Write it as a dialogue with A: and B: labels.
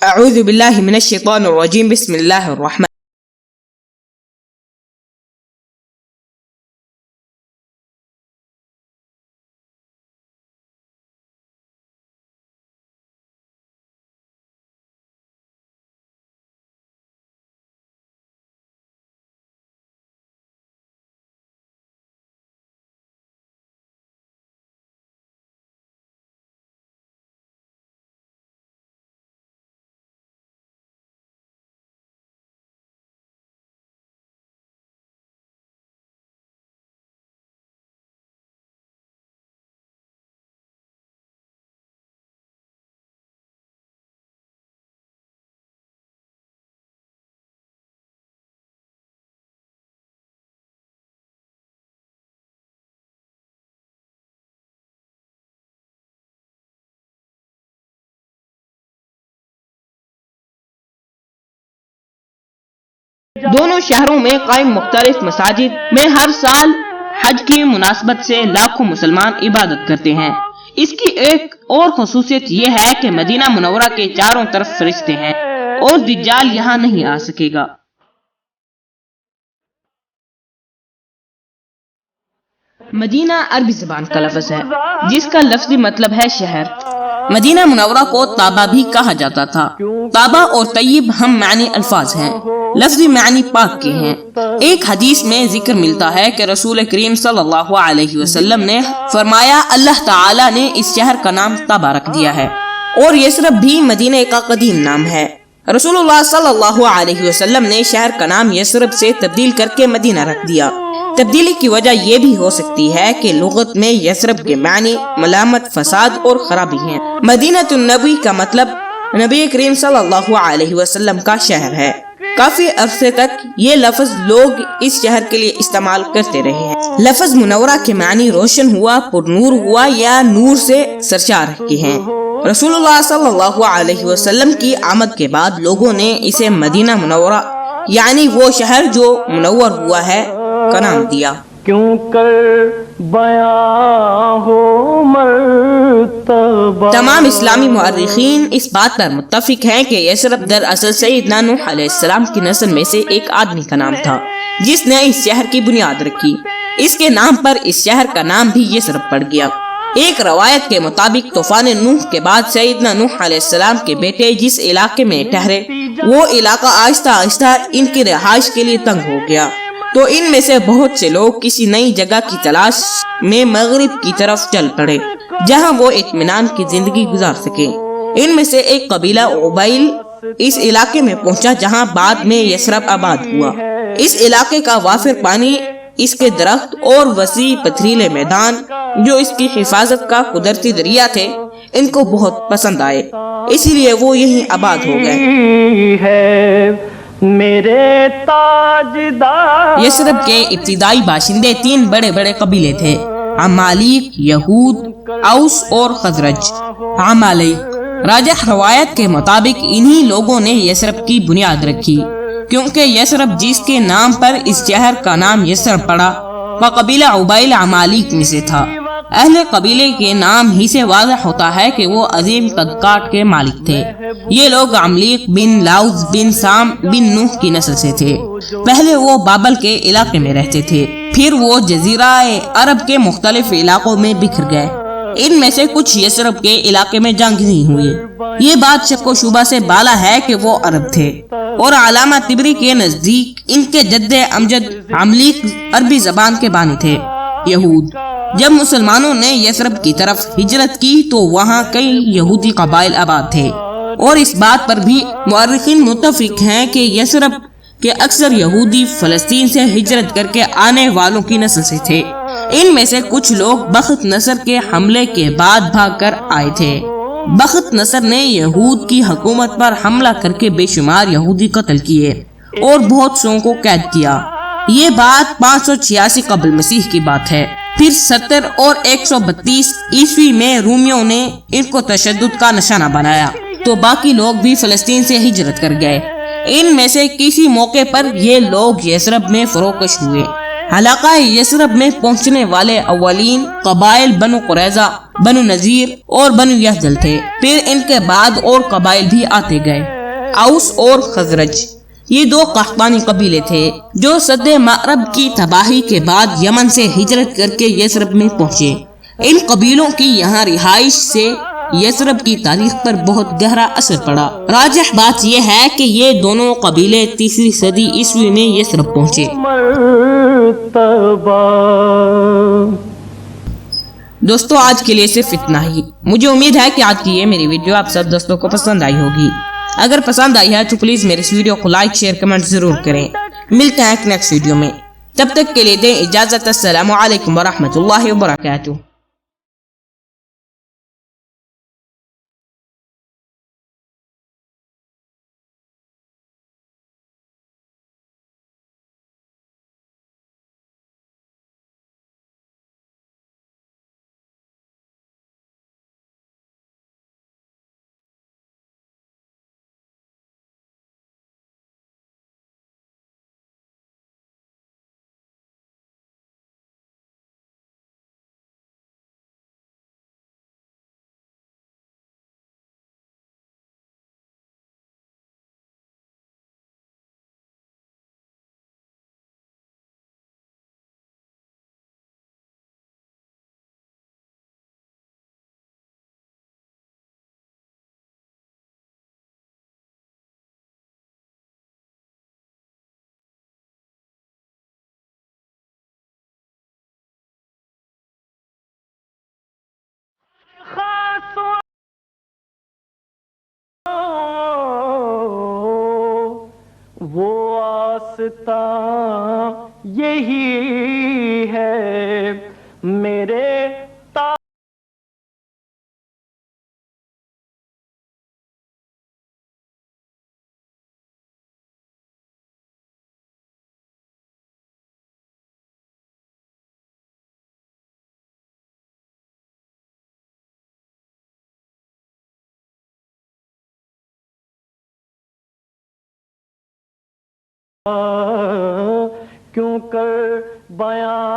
A: اعوذ باللہ من الشیطان الرجیم، بسم اللہ الرحمن دونوں شہروں میں قائم مختلف مساجد میں ہر سال حج کی مناسبت سے لاکھوں مسلمان عبادت کرتے ہیں۔ اس کی ایک اور خصوصیت یہ ہے کہ مدینہ منورہ کے چاروں طرف فرشتے ہیں اور دجال یہاں نہیں آ سکے گا۔ مدینہ عربی زبان کا لفظ ہے جس کا لفظی مطلب ہے شہر۔ مدینہ منورہ کو طابہ بھی کہا جاتا تھا۔ طابہ اور طیب ہم معنی الفاظ ہیں، لفظی معنی پاک کے ہیں۔ ایک حدیث میں ذکر ملتا ہے کہ رسول کریم صلی اللہ علیہ وسلم نے فرمایا، اللہ تعالی نے اس شہر کا نام طابہ رکھ دیا ہے، اور یثرب بھی مدینہ کا قدیم نام ہے۔ رسول اللہ صلی اللہ علیہ وسلم نے شہر کا نام یثرب سے تبدیل کر کے مدینہ رکھ دیا۔ تبدیلی کی وجہ یہ بھی ہو سکتی ہے کہ لغت میں یثرب کے معنی ملامت، فساد اور خرابی ہیں۔ مدینہ النبی کا مطلب نبی کریم صلی اللہ علیہ وسلم کا شہر ہے۔ کافی عرصے تک یہ لفظ لوگ اس شہر کے لیے استعمال کرتے رہے ہیں۔ لفظ منورہ کے معنی روشن ہوا، پر نور ہوا یا نور سے سرشار کے ہیں۔ رسول اللہ صلی اللہ علیہ وسلم کی آمد کے بعد لوگوں نے اسے مدینہ منورہ یعنی وہ شہر جو منور ہوا ہے کا نام دیا۔
B: کیوں کر بیان ہو مرتبہ۔
A: تمام اسلامی مورخین اس بات پر متفق ہیں کہ یثرب دراصل سیدنا نوح علیہ السلام کی نسل میں سے ایک آدمی کا نام تھا جس نے اس شہر کی بنیاد رکھی۔ اس کے نام پر اس شہر کا نام بھی یثرب پڑ گیا۔ ایک روایت کے مطابق طوفان نوح کے بعد سیدنا نوح علیہ السلام کے بیٹے جس علاقے میں ٹھہرے، وہ علاقہ آہستہ آہستہ ان کی رہائش کے لیے تنگ ہو گیا، تو ان میں سے بہت سے لوگ کسی نئی جگہ کی تلاش میں مغرب کی طرف چل پڑے جہاں وہ اطمینان کی زندگی گزار سکیں۔ ان میں سے ایک قبیلہ عبیل اس علاقے میں پہنچا جہاں بعد میں یثرب آباد ہوا۔ اس علاقے کا وافر پانی، اس کے درخت اور وسیع پتھریلے میدان جو اس کی حفاظت کا قدرتی ذریعہ تھے ان کو بہت پسند آئے، اسی لیے وہ یہیں آباد ہو گئے۔
B: میرے تاجدار
A: یثرب کے ابتدائی باشندے تین بڑے بڑے قبیلے تھے، عمالیق، یہود، اوس اور خزرج۔ عمالیق راجح روایت کے مطابق انہی لوگوں نے یثرب کی بنیاد رکھی، کیونکہ یثرب جس کے نام پر اس شہر کا نام یثرب پڑا وہ قبیلہ عبیل عمالیق میں سے تھا۔ اہل قبیلے کے نام ہی سے واضح ہوتا ہے کہ وہ عظیم قد کاٹ کے مالک تھے۔ یہ لوگ عملیق بن لاؤز بن سام بن نوح کی نسل سے تھے۔ پہلے وہ بابل کے علاقے میں رہتے تھے، پھر وہ جزیرہ عرب کے مختلف علاقوں میں بکھر گئے۔ ان میں سے کچھ یثرب کے علاقے میں جنگ نہیں ہوئی۔ یہ بات شک و شبہ سے بالا ہے کہ وہ عرب تھے، اور علامہ طبری کے نزدیک ان کے جد امجد عملیق عربی زبان کے بانی تھے۔ یہود جب مسلمانوں نے یثرب کی طرف ہجرت کی تو وہاں کئی یہودی قبائل آباد تھے، اور اس بات پر بھی مورخین متفق ہیں کہ یثرب کے اکثر یہودی فلسطین سے ہجرت کر کے آنے والوں کی نسل سے تھے۔ ان میں سے کچھ لوگ بخت نصر کے حملے کے بعد بھاگ کر آئے تھے۔ بخت نصر نے یہود کی حکومت پر حملہ کر کے بے شمار یہودی قتل کیے اور بہت سو کو قید کیا۔ یہ بات 586 قبل مسیح کی بات ہے۔ پھر 70 اور 132 عیسوی میں رومیوں نے ان کو تشدد کا نشانہ بنایا تو باقی لوگ بھی فلسطین سے ہجرت کر گئے۔ ان میں سے کسی موقع پر یہ لوگ یثرب میں فروکش ہوئے۔ علاقہ یثرب میں پہنچنے والے اولین قبائل بنو قریظہ، بنو نذیر اور بنو یحزل تھے. پھر ان کے بعد اور قبائل بھی آتے گئے. اوس اور خزرج یہ دو قحطانی قبیلے تھے جو سد معرب کی تباہی کے بعد یمن سے ہجرت کر کے یثرب میں پہنچے. ان قبیلوں کی یہاں رہائش سے یثرب کی تاریخ پر بہت گہرا اثر پڑا. راجح بات یہ ہے کہ یہ دونوں قبیلے تیسری صدی عیسوی میں یثرب پہنچے.
B: مرتبہ
A: دوستو آج کے لیے صرف اتنا ہی. مجھے امید ہے کہ آج کی یہ میری ویڈیو آپ سب دوستوں کو پسند آئی ہوگی. اگر پسند آئی ہے تو پلیز میرے اس ویڈیو کو لائک شیئر کمنٹ ضرور کریں. ملتے ہیں ایک نیکسٹ ویڈیو میں. تب تک کے لیے دیں اجازت. السلام علیکم ورحمۃ اللہ وبرکاتہ.
B: وہ آستاں یہی ہے میرے کیوں کر بیان